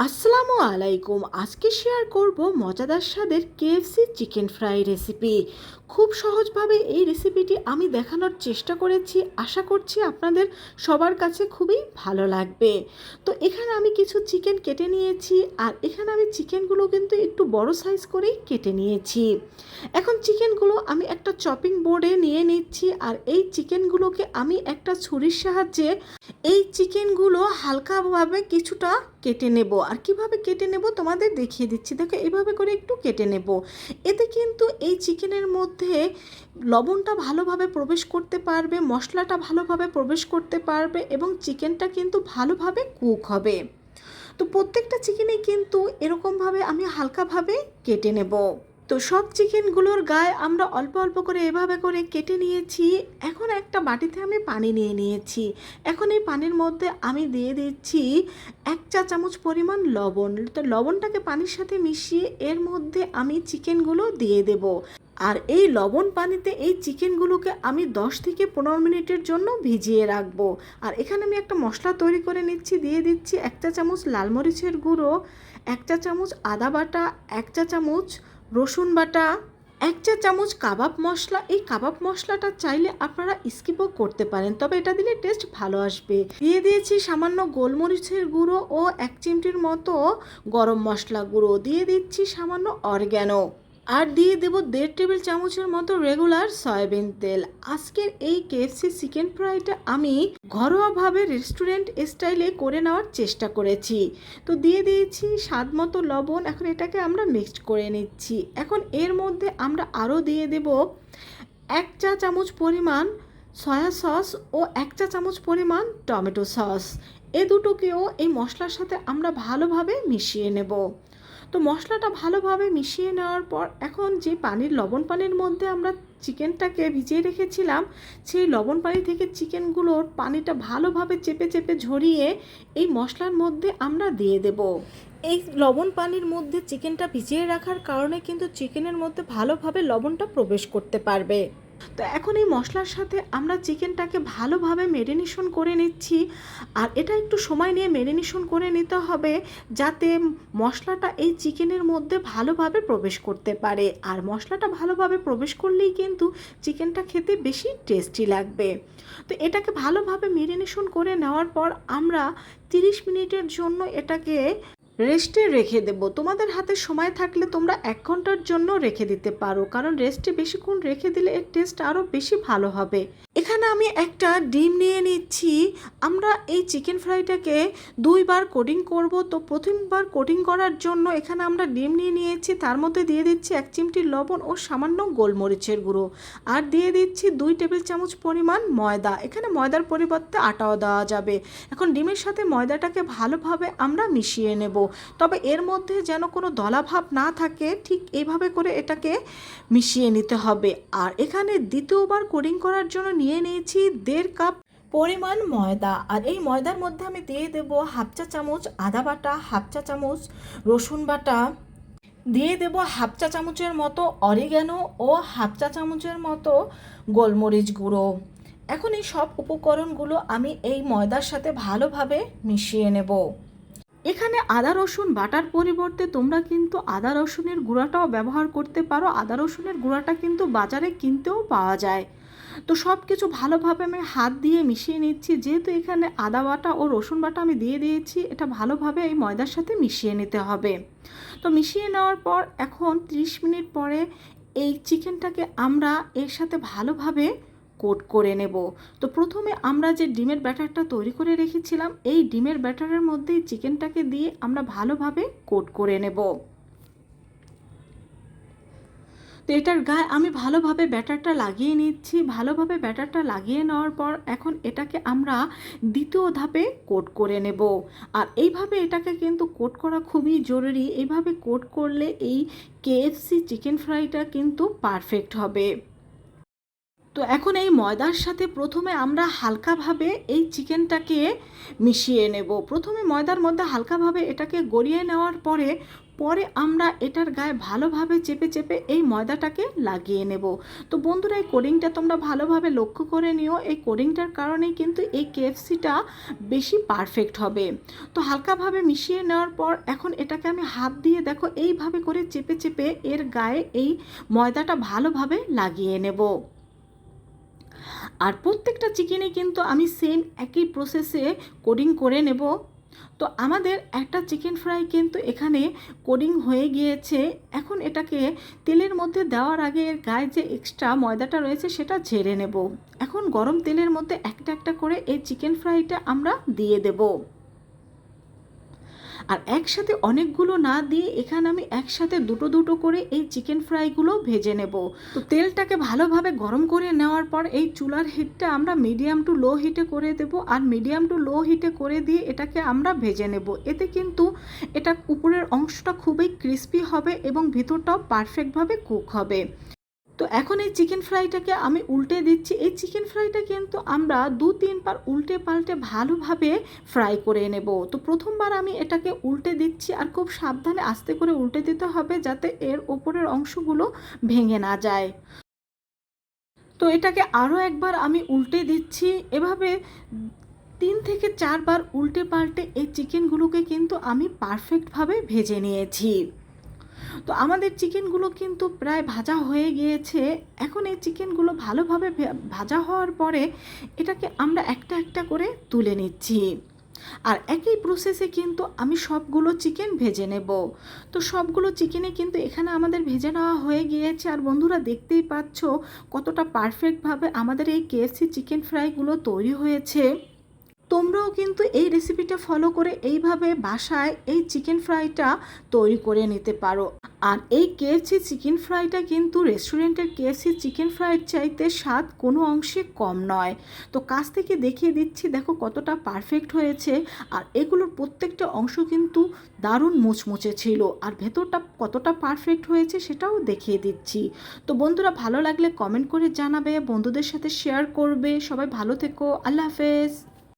আসসালামু আলাইকুম। আজকে শেয়ার করব মজাদার স্বাদের কেএফসি চিকেন ফ্রাই রেসিপি। খুব সহজভাবে এই রেসিপিটি আমি দেখানোর চেষ্টা করেছি। আশা করছি আপনাদের সবার কাছে খুবই ভালো লাগবে। তো এখানে আমি কিছু চিকেন কেটে নিয়েছি, আর এখানে আমি চিকেনগুলো কিন্তু একটু বড় সাইজ করেই কেটে নিয়েছি। এখন চিকেনগুলো আমি একটা চপিং বোর্ডে নিয়ে নিচ্ছি, আর এই চিকেনগুলোকে আমি একটা ছুরির সাহায্যে এই চিকেনগুলো হালকাভাবে কিছুটা কেটে নেব। আর কিভাবে কেটে নেব তোমাদের দেখিয়ে দিচ্ছি। দেখো, এইভাবে করে একটু কেটে নেব। এতে কিন্তু এই চিকেনের মধ্যে লবণটা ভালোভাবে প্রবেশ করতে পারবে, মশলাটা ভালোভাবে প্রবেশ করতে পারবে, এবং চিকেনটা কিন্তু ভালোভাবে কুক হবে। তো প্রত্যেকটা চিকেনেই কিন্তু এরকমভাবে আমি হালকাভাবে কেটে নেব। তো সব চিকেনগুলোর গায়ে আমরা অল্প অল্প করে এভাবে করে কেটে নিয়েছি। এখন একটা বাটিতে আমি পানি নিয়ে নিয়েছি। এখন এই পানির মধ্যে আমি দিয়ে দিচ্ছি 1 চা চামচ পরিমাণ লবণ। তো লবণটাকে পানির সাথে মিশিয়ে এর মধ্যে আমি চিকেনগুলো দিয়ে দেব। আর এই লবণ পানিতে এই চিকেনগুলোকে আমি 10 থেকে 15 মিনিটের জন্য ভিজিয়ে রাখবো। আর এখানে আমি একটা মশলা তৈরি করে নিচ্ছি। দিয়ে দিচ্ছি 1 চা চামচ লাল মরিচের গুঁড়ো, 1 চা চামচ আদা বাটা, 1 চা চামচ রসুন বাটা, 1 চা চামচ কাবাব মশলা। এই কাবাব মশলাটা চাইলে আপনারা স্কিপও করতে পারেন, তবে এটা দিলে টেস্ট ভালো আসবে। দিয়ে দিয়েছি সামান্য গোলমরিচের গুঁড়ো ও 1 চিমটির মতো গরম মশলা গুঁড়ো। দিয়ে দিচ্ছি সামান্য অরগ্যানো, আর দিয়ে দেব 1.5 টেবিল চামচের মতো রেগুলার সয়াবিন তেল। আজকের এই কেএফসি চিকেন ফ্রাইটা আমি ঘরোয়াভাবে রেস্টুরেন্ট স্টাইলে করে নেওয়ার চেষ্টা করেছি। তো দিয়ে দিয়েছি স্বাদ মতো লবণ। এখন এটাকে আমরা মিক্সড করে নিচ্ছি। এখন এর মধ্যে আমরা আরও দিয়ে দেব 1 চা চামচ পরিমাণ সয়া সস ও 1 চা চামচ পরিমাণ টমেটো সস। এ দুটোকেও এই মশলার সাথে আমরা ভালোভাবে মিশিয়ে নেব। তো মশলাটা ভালোভাবে মিশিয়ে নেওয়ার পর এখন যে লবণ পানির মধ্যে আমরা চিকেনটাকে ভিজিয়ে রেখেছিলাম, সেই লবণ পানি থেকে চিকেনগুলোর পানিটা ভালোভাবে চেপে চেপে ঝরিয়ে এই মশলার মধ্যে আমরা দিয়ে দেব। এই লবণ পানির মধ্যে চিকেনটা ভিজিয়ে রাখার কারণে কিন্তু চিকেনের মধ্যে ভালোভাবে লবণটা প্রবেশ করতে পারবে। তো এখন এই মশলার সাথে আমরা চিকেনটাকে ভালোভাবে ম্যারিনেশন করে নিচ্ছি। আর এটা একটু সময় নিয়ে ম্যারিনেশন করে নিতে হবে, যাতে মশলাটা এই চিকেনের মধ্যে ভালোভাবে প্রবেশ করতে পারে। আর মশলাটা ভালোভাবে প্রবেশ করলেই কিন্তু চিকেনটা খেতে বেশি টেস্টি লাগবে। তো এটাকে ভালোভাবে ম্যারিনেশন করে নেওয়ার পর আমরা 30 মিনিটের জন্য এটাকে রেস্টে রেখে দেব। তোমাদের হাতে সময় থাকলে তোমরা 1 ঘন্টার জন্য রেখে দিতে পারো, কারণ রেস্টে বেশিক্ষণ রেখে দিলে এর টেস্ট আরও বেশি ভালো হবে। এখানে আমি একটা ডিম নিয়ে নিচ্ছি। আমরা এই চিকেন ফ্রাইটাকে 2বার কোটিং করব। তো প্রথমবার কোটিং করার জন্য এখানে আমরা ডিম নিয়ে নিয়েছি। তার মধ্যে দিয়ে দিচ্ছি 1 চিমটি লবণ ও সামান্য গোলমরিচের গুঁড়ো, আর দিয়ে দিচ্ছি 2 টেবিল চামচ পরিমাণ ময়দা। এখানে ময়দার পরিবর্তে আটাও দেওয়া যাবে। এখন ডিমের সাথে ময়দাটাকে ভালোভাবে আমরা মিশিয়ে নেব, তবে এর মধ্যে যেন কোনো দলাভাব না থাকে, ঠিক এইভাবে করে এটাকে মিশিয়ে নিতে হবে। আর এখানে দ্বিতীয়বার কোটিং করার জন্য নিয়ে নিয়েছি 1.5 কাপ পরিমাণ ময়দা। আর এই ময়দার মধ্যে আমি দিয়ে দেব 1/2 চা চামচ আদা বাটা, 1/2 চা চামচ রসুন বাটা, দিয়ে দেব 1/2 চা চামচের মতো অরিগ্যানো ও 1/2 চা চামচের মতো গোলমরিচ গুঁড়ো। এখন এই সব উপকরণগুলো আমি এই ময়দার সাথে ভালোভাবে মিশিয়ে নেব। এখানে আদা রসুন বাটার পরিবর্তে তোমরা কিন্তু আদা রসুনের গুঁড়াটাও ব্যবহার করতে পারো। আদা রসুনের গুঁড়াটা কিন্তু বাজারে কিনতেও পাওয়া যায়। তো সব কিছু ভালোভাবে আমি হাত দিয়ে মিশিয়ে নিচ্ছি। যেহেতু এখানে আদা বাটা ও রসুন বাটা আমি দিয়ে দিয়েছি, এটা ভালোভাবে এই ময়দার সাথে মিশিয়ে নিতে হবে। তো মিশিয়ে নেওয়ার পর এখন 30 মিনিট পরে এই চিকেনটাকে আমরা এর সাথে ভালোভাবে কোট করে নেব। তো প্রথমে আমরা যে ডিমের ব্যাটারটা তৈরি করে রেখেছিলাম, এই ডিমের ব্যাটারের মধ্যে চিকেনটাকে দিয়ে আমরা ভালোভাবে কোট করে নেব। তো এটার গায়ে আমি ভালোভাবে ব্যাটারটা লাগিয়ে নিচ্ছি। ভালোভাবে ব্যাটারটা লাগিয়ে নেওয়ার পর এখন এটাকে আমরা দ্বিতীয় ধাপে কোট করে নেব। আর এইভাবে এটাকে কিন্তু কোট করা খুবই জরুরি। এইভাবে কোট করলে এই কেএফসি চিকেন ফ্রাইটা কিন্তু পারফেক্ট হবে। তো এখন এই ময়দার সাথে প্রথমে আমরা হালকাভাবে এই চিকেনটাকে মিশিয়ে নেব। প্রথমে ময়দার মধ্যে হালকাভাবে এটাকে গড়িয়ে নেওয়ার পরে পরে আমরা এটার গায়ে ভালোভাবে চেপে চেপে এই ময়দাটাকে লাগিয়ে নেব। তো বন্ধুরা, এই কোডিংটা তোমরা ভালোভাবে লক্ষ্য করে নিও। এই কোডিংটার কারণেই কিন্তু এই কেএফসিটা বেশি পারফেক্ট হবে। তো হালকাভাবে মিশিয়ে নেওয়ার পর এখন এটাকে আমি হাত দিয়ে দেখো এইভাবে করে চেপে চেপে এর গায়ে এই ময়দাটা ভালোভাবে লাগিয়ে নেব। আর প্রত্যেকটা চিকেনে কিন্তু আমি সেম একই প্রসেসে কোডিং করে নেব। তো আমাদের একটা চিকেন ফ্রাই কিন্তু এখানে কোডিং হয়ে গিয়েছে। এখন এটাকে তেলের মধ্যে দেওয়ার আগে এর গায়ে যে এক্সট্রা ময়দাটা রয়েছে সেটা ঝেড়ে নেব। এখন গরম তেলের মধ্যে একটা একটা করে এই চিকেন ফ্রাইটা আমরা দিয়ে দেব। আর একসাথে অনেকগুলো না দিয়ে এখানে আমি একসাথে দুটো দুটো করে এই চিকেন ফ্রাইগুলো ভেজে নেব। তো তেলটাকে ভালোভাবে গরম করে নেওয়ার পর এই চুলার হিটটা আমরা মিডিয়াম টু লো হিটে করে দেব। আর মিডিয়াম টু লো হিটে করে দিয়ে এটাকে আমরা ভেজে নেব। এতে কিন্তু এটা উপরের অংশটা খুবই ক্রিস্পি হবে এবং ভিতরটাও পারফেক্টভাবে কুক হবে। তো এখন এই চিকেন ফ্রাইটাকে আমি উল্টে দিচ্ছি। এই চিকেন ফ্রাইটা কিন্তু আমরা 2-3 বার উল্টে পাল্টে ভালোভাবে ফ্রাই করে নেব। তো প্রথমবার আমি এটাকে উল্টে দিচ্ছি আর খুব সাবধানে আস্তে করে উল্টে দিতে হবে যাতে এর ওপরের অংশগুলো ভেঙে না যায়। তো এটাকে আরও একবার আমি উল্টে দিচ্ছি। এভাবে 3 থেকে 4 বার উল্টে পাল্টে এই চিকেনগুলোকে কিন্তু আমি পারফেক্টভাবে ভেজে নিয়েছি। তো আমাদের চিকেনগুলো কিন্তু প্রায় ভাজা হয়ে গিয়েছে। এখন এই চিকেনগুলো ভালোভাবে ভাজা হওয়ার পরে এটাকে আমরা একটা একটা করে তুলে নিচ্ছি। আর একই প্রসেসে কিন্তু আমি সবগুলো চিকেন ভেজে নেব। তো সবগুলো চিকেনে কিন্তু এখানে আমাদের ভেজে নেওয়া হয়ে গিয়েছে। আর বন্ধুরা, দেখতেই পাচ্ছ কতটা পারফেক্টভাবে আমাদের এই কেএফসি চিকেন ফ্রাইগুলো তৈরি হয়েছে। তোমরাও কিন্তু এই রেসিপিটা ফলো করে এইভাবে বাসায় এই চিকেন ফ্রাইটা তৈরি করে নিতে পারো। আর এই কেএফসি চিকেন ফ্রাইটা কিন্তু রেস্টুরেন্টের কেএফসি চিকেন ফ্রাইয়ের চাইতে স্বাদ কোনো অংশে কম নয়। তো কাছ থেকে দেখিয়ে দিচ্ছি, দেখো কতটা পারফেক্ট হয়েছে। আর এগুলোর প্রত্যেকটা অংশ কিন্তু দারুণ মুচমুচে ছিল। আর ভেতরটা কতটা পারফেক্ট হয়েছে সেটাও দেখিয়ে দিচ্ছি। তো বন্ধুরা, ভালো লাগলে কমেন্ট করে জানাবে, বন্ধুদের সাথে শেয়ার করবে। সবাই ভালো থেকো। আল্লাহ হাফেজ।